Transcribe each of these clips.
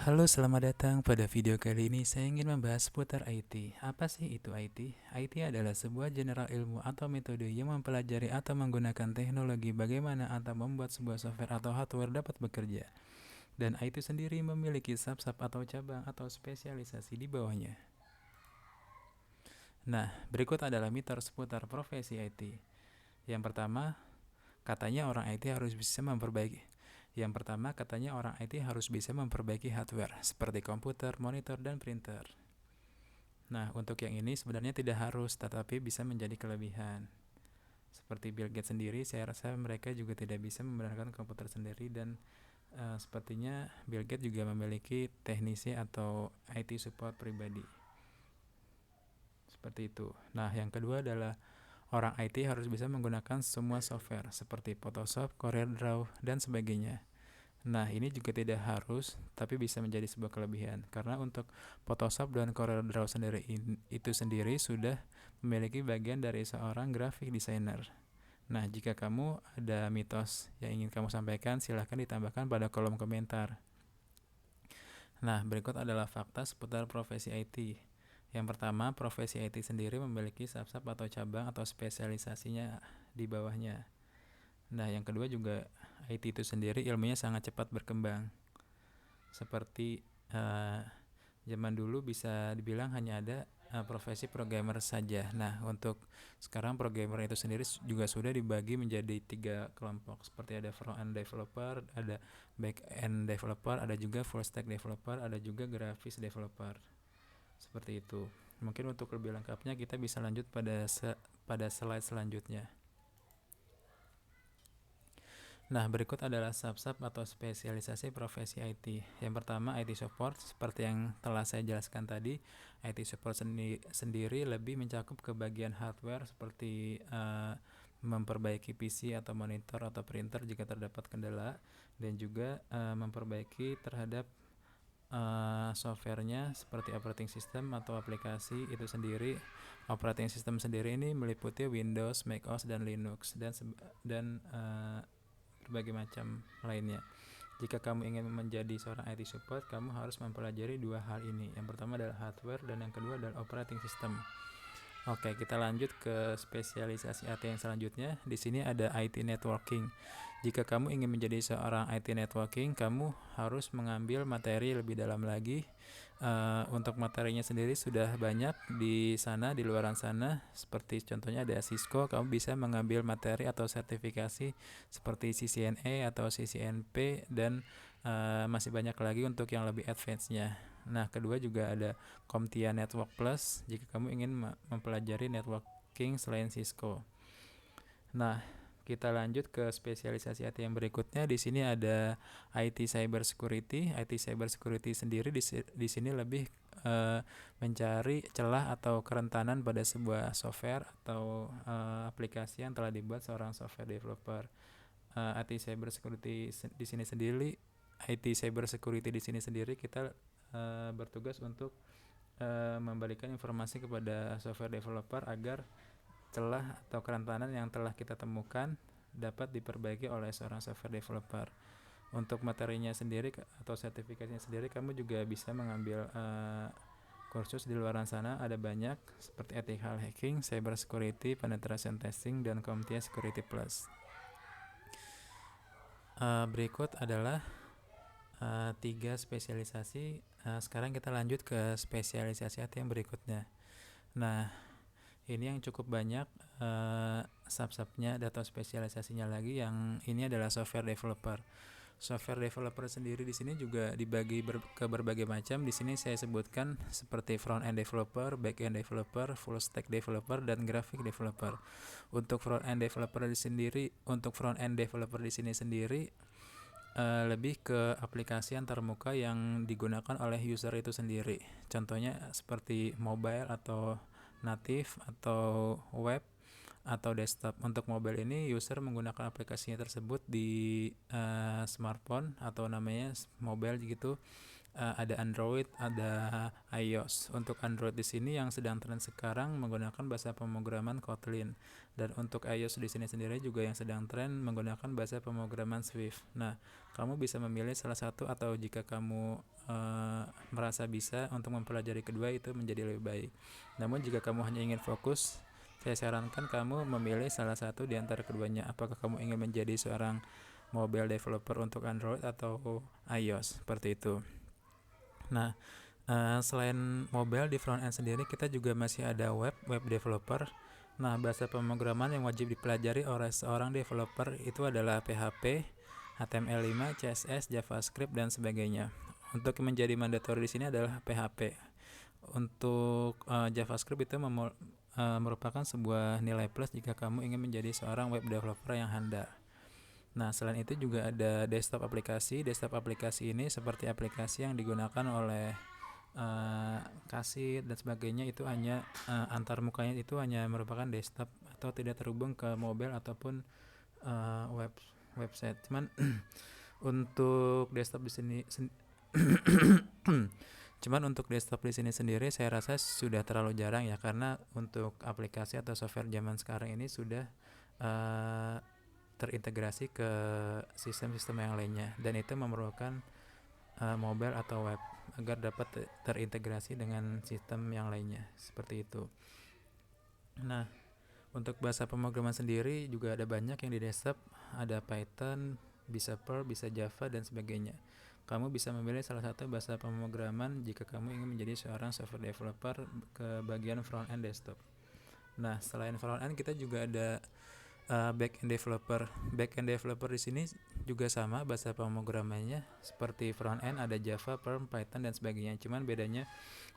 Halo, selamat datang. Pada video kali ini saya ingin membahas seputar IT. Apa sih itu IT? IT adalah sebuah general ilmu atau metode yang mempelajari atau menggunakan teknologi bagaimana atau membuat sebuah software atau hardware dapat bekerja. Dan IT sendiri memiliki sub-sub atau cabang atau spesialisasi di bawahnya. Nah, berikut adalah mitos seputar profesi IT. Yang pertama, katanya orang IT harus bisa memperbaiki Yang pertama, katanya orang IT harus bisa memperbaiki hardware seperti komputer, monitor, dan printer. Nah, untuk yang ini sebenarnya tidak harus, tetapi bisa menjadi kelebihan. Seperti Bill Gates sendiri, saya rasa mereka juga tidak bisa membenarkan komputer sendiri dan sepertinya Bill Gates juga memiliki teknisi atau IT support pribadi. Seperti itu. Nah, yang kedua adalah orang IT harus bisa menggunakan semua software seperti Photoshop, CorelDRAW, dan sebagainya. Nah, ini juga tidak harus, tapi bisa menjadi sebuah kelebihan. Karena untuk Photoshop dan CorelDRAW sendiri itu sendiri sudah memiliki bagian dari seorang graphic designer. Nah, jika kamu ada mitos yang ingin kamu sampaikan, silahkan ditambahkan pada kolom komentar. Nah, berikut adalah fakta seputar profesi IT. Yang pertama, profesi IT sendiri memiliki sub-sub atau cabang atau spesialisasinya di bawahnya. Nah, yang kedua juga IT itu sendiri ilmunya sangat cepat berkembang. Seperti zaman dulu bisa dibilang hanya ada profesi programmer saja. Nah, untuk sekarang programmer itu sendiri juga sudah dibagi menjadi 3 kelompok. Seperti ada front end developer, ada back end developer, ada juga full stack developer, ada juga graphics developer. Seperti itu. Mungkin untuk lebih lengkapnya kita bisa lanjut pada slide selanjutnya. Nah, berikut adalah sub-sub atau spesialisasi profesi IT. Yang pertama, IT support. Seperti yang telah saya jelaskan tadi, IT support sendiri lebih mencakup ke bagian hardware seperti memperbaiki PC atau monitor atau printer jika terdapat kendala, dan juga memperbaiki terhadap softwarenya seperti operating system atau aplikasi itu sendiri. Operating system sendiri ini meliputi Windows, macOS, dan Linux, dan berbagai macam lainnya. Jika kamu ingin menjadi seorang IT support, kamu harus mempelajari dua hal ini. Yang pertama adalah hardware dan yang kedua adalah operating system. Oke, kita lanjut ke spesialisasi IT yang selanjutnya. Di sini ada IT networking. Jika kamu ingin menjadi seorang IT networking, kamu harus mengambil materi lebih dalam lagi. Untuk materinya sendiri sudah banyak di sana, di luaran sana. Seperti contohnya ada Cisco, kamu bisa mengambil materi atau sertifikasi seperti CCNA atau CCNP, dan masih banyak lagi untuk yang lebih advance-nya. Nah, kedua juga ada CompTIA Network Plus jika kamu ingin mempelajari networking selain Cisco. Nah, kita lanjut ke spesialisasi IT yang berikutnya. Di sini ada IT Cyber Security. IT Cyber Security sendiri di sini lebih mencari celah atau kerentanan pada sebuah software atau aplikasi yang telah dibuat seorang software developer. IT Cyber Security di sini sendiri, IT Cyber Security di sini sendiri kita bertugas untuk memberikan informasi kepada software developer agar celah atau kerentanan yang telah kita temukan dapat diperbaiki oleh seorang software developer. Untuk materinya sendiri atau sertifikasinya sendiri, kamu juga bisa mengambil kursus di luar sana, ada banyak seperti ethical hacking, cyber security, penetration testing, dan CompTIA Security Plus. Berikut adalah 3 spesialisasi. Sekarang kita lanjut ke spesialisasi IT yang berikutnya. Nah, ini yang cukup banyak sub-subnya atau spesialisasinya lagi. Yang ini adalah software developer. Software developer sendiri di sini juga dibagi ke berbagai macam. Di sini saya sebutkan seperti front end developer, back end developer, full stack developer, dan graphic developer. Untuk front end developer di sini sendiri lebih ke aplikasi antarmuka yang digunakan oleh user itu sendiri. Contohnya seperti mobile atau native atau web atau desktop. Untuk mobile ini user menggunakan aplikasinya tersebut di smartphone atau namanya mobile gitu. ada Android, ada iOS. Untuk Android di sini yang sedang tren sekarang menggunakan bahasa pemrograman Kotlin, dan untuk iOS di sini sendiri juga yang sedang tren menggunakan bahasa pemrograman Swift. Nah, kamu bisa memilih salah satu, atau jika kamu merasa bisa untuk mempelajari kedua, itu menjadi lebih baik. Namun jika kamu hanya ingin fokus, saya sarankan kamu memilih salah satu di antara keduanya. Apakah kamu ingin menjadi seorang mobile developer untuk Android atau iOS, seperti itu. Nah, selain mobile di front end sendiri, kita juga masih ada web developer. Nah, bahasa pemrograman yang wajib dipelajari oleh seorang developer itu adalah PHP, HTML5, CSS, JavaScript, dan sebagainya. Untuk menjadi mandatory di sini adalah PHP. Untuk JavaScript itu merupakan sebuah nilai plus jika kamu ingin menjadi seorang web developer yang handal. Nah, selain itu juga ada desktop aplikasi. Desktop aplikasi ini seperti aplikasi yang digunakan oleh kasir dan sebagainya, itu hanya antar mukanya itu hanya merupakan desktop atau tidak terhubung ke mobile ataupun website. Cuman untuk desktop di sini Cuman untuk desktop di sini sendiri saya rasa sudah terlalu jarang ya, karena untuk aplikasi atau software zaman sekarang ini sudah terintegrasi ke sistem-sistem yang lainnya, dan itu memerlukan mobile atau web agar dapat terintegrasi dengan sistem yang lainnya, seperti itu. Nah, untuk bahasa pemrograman sendiri juga ada banyak yang di desktop, ada Python, bisa Perl, bisa Java, dan sebagainya. Kamu bisa memilih salah satu bahasa pemrograman jika kamu ingin menjadi seorang software developer ke bagian front end desktop. Nah, selain front end kita juga ada back end developer. Back end developer di sini juga sama bahasa pemrogramannya seperti front end, ada Java, Perl, Python, dan sebagainya. Cuman bedanya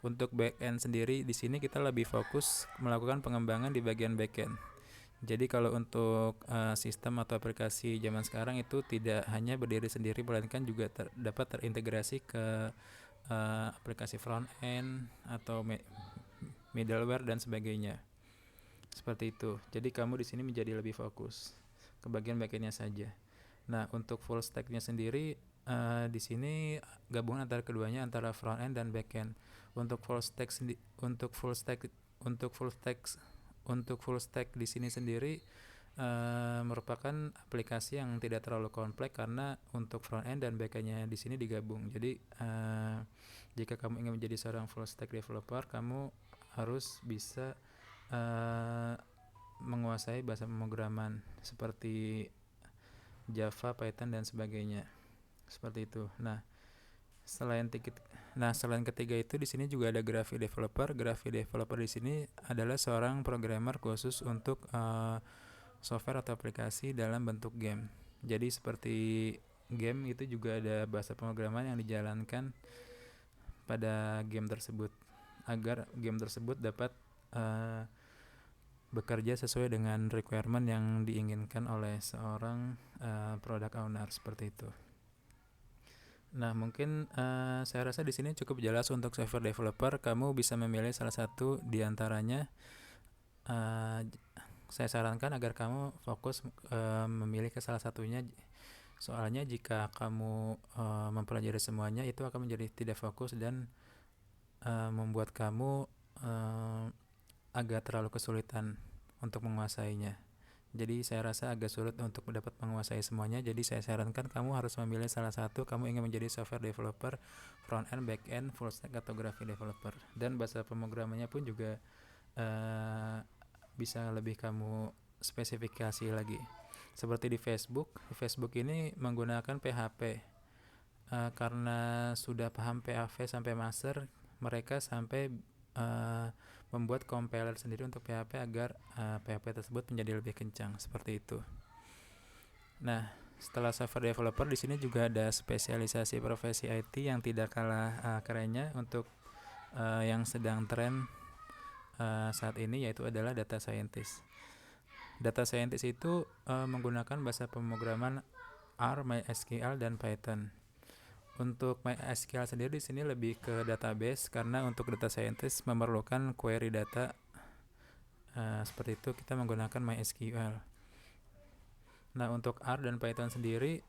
untuk back end sendiri di sini kita lebih fokus melakukan pengembangan di bagian back end. Jadi kalau untuk sistem atau aplikasi zaman sekarang itu tidak hanya berdiri sendiri, melainkan juga dapat terintegrasi ke aplikasi front end atau middleware dan sebagainya. Seperti itu. Jadi kamu di sini menjadi lebih fokus ke bagian backendnya saja. Nah, untuk full stacknya sendiri di sini gabungan antara keduanya, antara front end dan backend. Untuk full stack di sini sendiri merupakan aplikasi yang tidak terlalu kompleks, karena untuk front end dan backendnya di sini digabung. Jadi jika kamu ingin menjadi seorang full stack developer, kamu harus bisa menguasai bahasa pemrograman seperti Java, Python, dan sebagainya. Seperti itu. Nah, selain ketiga itu di sini juga ada graphic developer. Graphic developer di sini adalah seorang programmer khusus untuk software atau aplikasi dalam bentuk game. Jadi seperti game itu juga ada bahasa pemrograman yang dijalankan pada game tersebut agar game tersebut dapat bekerja sesuai dengan requirement yang diinginkan oleh seorang product owner, seperti itu. Nah, mungkin saya rasa di sini cukup jelas untuk software developer. Kamu bisa memilih salah satu di antaranya. Saya sarankan agar kamu fokus memilih ke salah satunya. Soalnya jika kamu mempelajari semuanya, itu akan menjadi tidak fokus dan membuat kamu agak terlalu kesulitan untuk menguasainya. Jadi saya rasa agak sulit untuk dapat menguasai semuanya. Jadi saya sarankan kamu harus memilih salah satu. Kamu ingin menjadi software developer, front end, back end, full stack, atau graphic developer. Dan bahasa pemrogramannya pun juga bisa lebih kamu spesifikasi lagi. Seperti di Facebook ini menggunakan PHP. Karena sudah paham PHP sampai master, mereka sampai membuat compiler sendiri untuk PHP agar PHP tersebut menjadi lebih kencang, seperti itu. Nah, setelah software developer di sini juga ada spesialisasi profesi IT yang tidak kalah kerennya untuk yang sedang tren saat ini, yaitu adalah data scientist. Data scientist itu menggunakan bahasa pemrograman R, MySQL, dan Python. Untuk MySQL sendiri di sini lebih ke database, karena untuk data scientist memerlukan query data. Seperti itu kita menggunakan MySQL. Nah, untuk R dan Python sendiri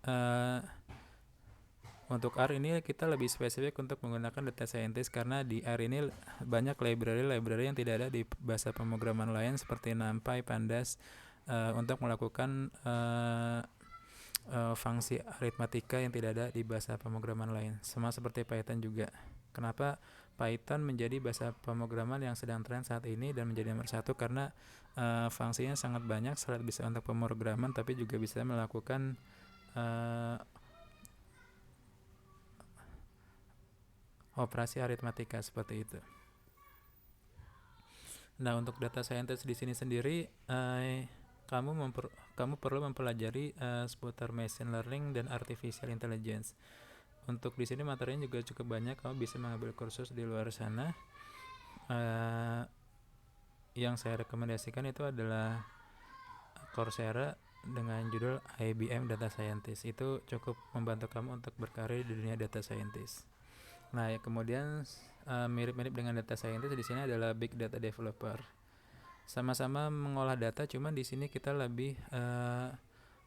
Untuk R ini kita lebih spesifik untuk menggunakan data scientist karena di R ini banyak library yang tidak ada di bahasa pemrograman lain seperti NumPy, Pandas untuk melakukan fungsi aritmatika yang tidak ada di bahasa pemrograman lain. Sama seperti Python juga. Kenapa Python menjadi bahasa pemrograman yang sedang tren saat ini dan menjadi nomor satu? Karena fungsinya sangat banyak, selain bisa untuk pemrograman tapi juga bisa melakukan operasi aritmatika seperti itu. Nah, untuk data scientist di sini sendiri kamu perlu mempelajari seputar machine learning dan artificial intelligence. Untuk di sini materinya juga cukup banyak, kamu bisa mengambil kursus di luar sana. Yang saya rekomendasikan itu adalah Coursera dengan judul IBM Data Scientist. Itu cukup membantu kamu untuk berkarir di dunia data scientist. Nah, kemudian mirip-mirip dengan data scientist di sini adalah big data developer. Sama-sama mengolah data, cuman di sini kita lebih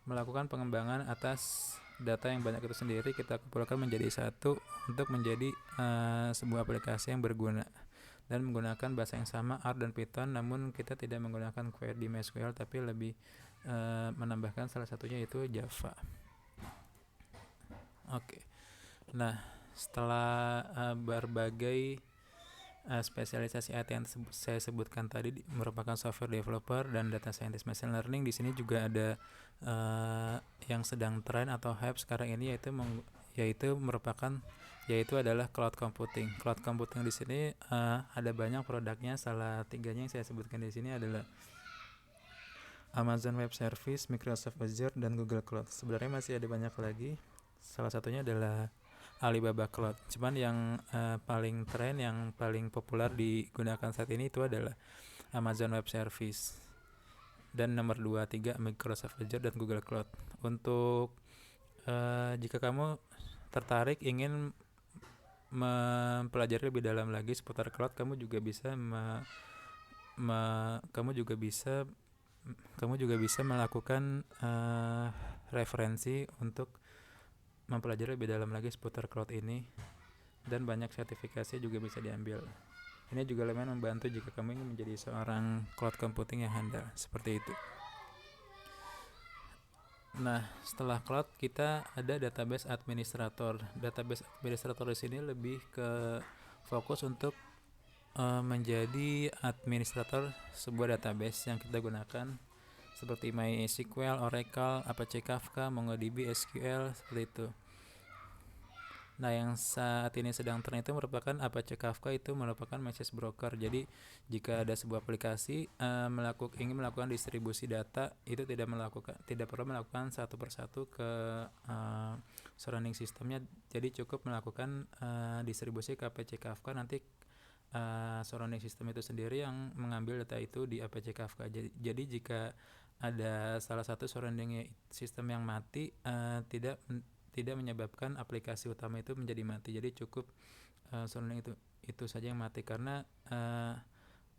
melakukan pengembangan atas data yang banyak itu sendiri, kita kumpulkan menjadi satu untuk menjadi sebuah aplikasi yang berguna dan menggunakan bahasa yang sama R dan Python, namun kita tidak menggunakan query di MySQL tapi lebih menambahkan salah satunya yaitu Java. Oke. Nah, setelah berbagai spesialisasi IT yang saya sebutkan tadi merupakan software developer dan data scientist machine learning, di sini juga ada yang sedang tren atau hype sekarang ini yaitu adalah cloud computing. Cloud computing di sini ada banyak produknya, salah tiganya yang saya sebutkan di sini adalah Amazon Web Service, Microsoft Azure, dan Google Cloud. Sebenarnya masih ada banyak lagi. Salah satunya adalah Alibaba Cloud. Cuman yang paling tren, yang paling populer digunakan saat ini itu adalah Amazon Web Service. Dan nomor 2, 3 Microsoft Azure dan Google Cloud. Untuk jika kamu tertarik ingin mempelajari lebih dalam lagi seputar cloud, kamu juga bisa melakukan referensi untuk mempelajari lebih dalam lagi seputar cloud ini, dan banyak sertifikasi juga bisa diambil. Ini juga lumayan membantu jika kamu ingin menjadi seorang cloud computing yang handal, seperti itu. Nah, setelah cloud kita ada database administrator. Database administrator di sini lebih ke fokus untuk menjadi administrator sebuah database yang kita gunakan seperti MySQL, Oracle, Apache Kafka, MongoDB, SQL, seperti itu. Nah, yang saat ini sedang tren itu merupakan Apache Kafka, itu merupakan message broker. Jadi jika ada sebuah aplikasi ingin melakukan distribusi data, itu tidak perlu melakukan satu persatu ke surrounding sistemnya. Jadi cukup melakukan distribusi ke Apache Kafka, nanti surrounding system itu sendiri yang mengambil data itu di Apache Kafka. Jadi jika ada salah satu surrounding system yang mati, tidak menyebabkan aplikasi utama itu menjadi mati. Jadi cukup surrounding itu saja yang mati, karena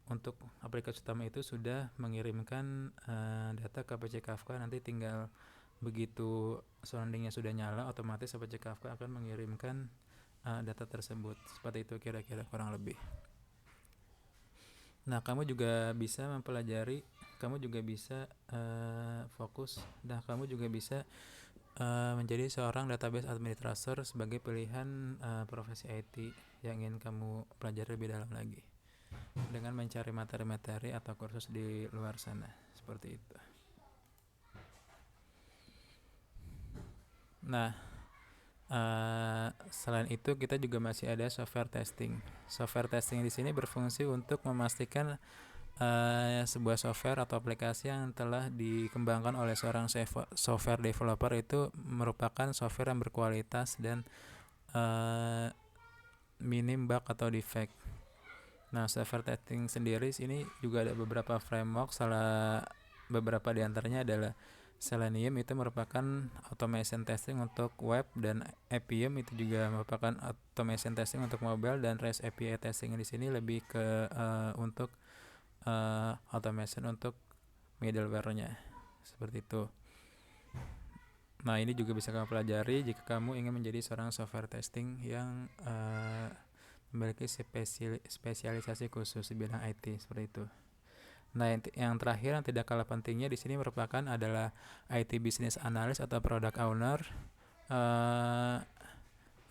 untuk aplikasi utama itu sudah mengirimkan data ke Apache Kafka. Nanti tinggal begitu surroundingnya sudah nyala, otomatis Apache Kafka akan mengirimkan data tersebut. Seperti itu kira-kira kurang lebih. Nah, kamu juga bisa mempelajari, kamu juga bisa fokus, dan kamu juga bisa menjadi seorang database administrator sebagai pilihan profesi IT yang ingin kamu pelajari lebih dalam lagi dengan mencari materi-materi atau kursus di luar sana, seperti itu. Nah, selain itu kita juga masih ada software testing. Software testing di sini berfungsi untuk memastikan sebuah software atau aplikasi yang telah dikembangkan oleh seorang software developer itu merupakan software yang berkualitas dan minim bug atau defect. Nah, software testing sendiri sini juga ada beberapa framework, beberapa diantaranya adalah Selenium, itu merupakan automation testing untuk web, dan Appium itu juga merupakan automation testing untuk mobile, dan REST API testing di sini lebih ke untuk automation untuk middleware-nya, seperti itu. Nah, ini juga bisa kamu pelajari jika kamu ingin menjadi seorang software testing yang memiliki spesialisasi khusus di bidang IT seperti itu. Nah, yang terakhir yang tidak kalah pentingnya di sini merupakan adalah IT Business Analyst atau Product Owner.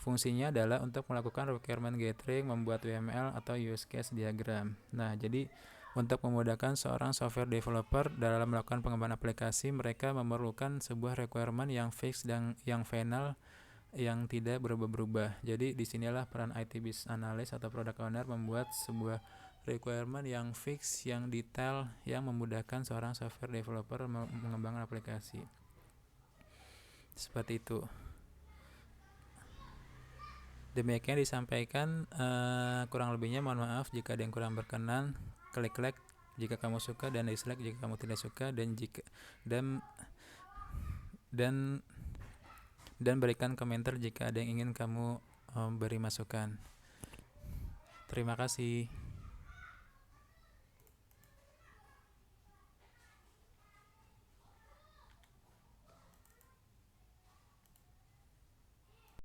Fungsinya adalah untuk melakukan requirement gathering, membuat WML atau use case diagram. Nah, jadi untuk memudahkan seorang software developer dalam melakukan pengembangan aplikasi, mereka memerlukan sebuah requirement yang fix dan yang final, yang tidak berubah-ubah. Jadi disinilah peran IT Business Analyst atau Product Owner membuat sebuah requirement yang fix, yang detail, yang memudahkan seorang software developer mengembangkan aplikasi. Seperti itu. Demikian disampaikan, kurang lebihnya mohon maaf jika ada yang kurang berkenan. Klik like jika kamu suka dan dislike jika kamu tidak suka, dan berikan komentar jika ada yang ingin kamu beri masukan. Terima kasih.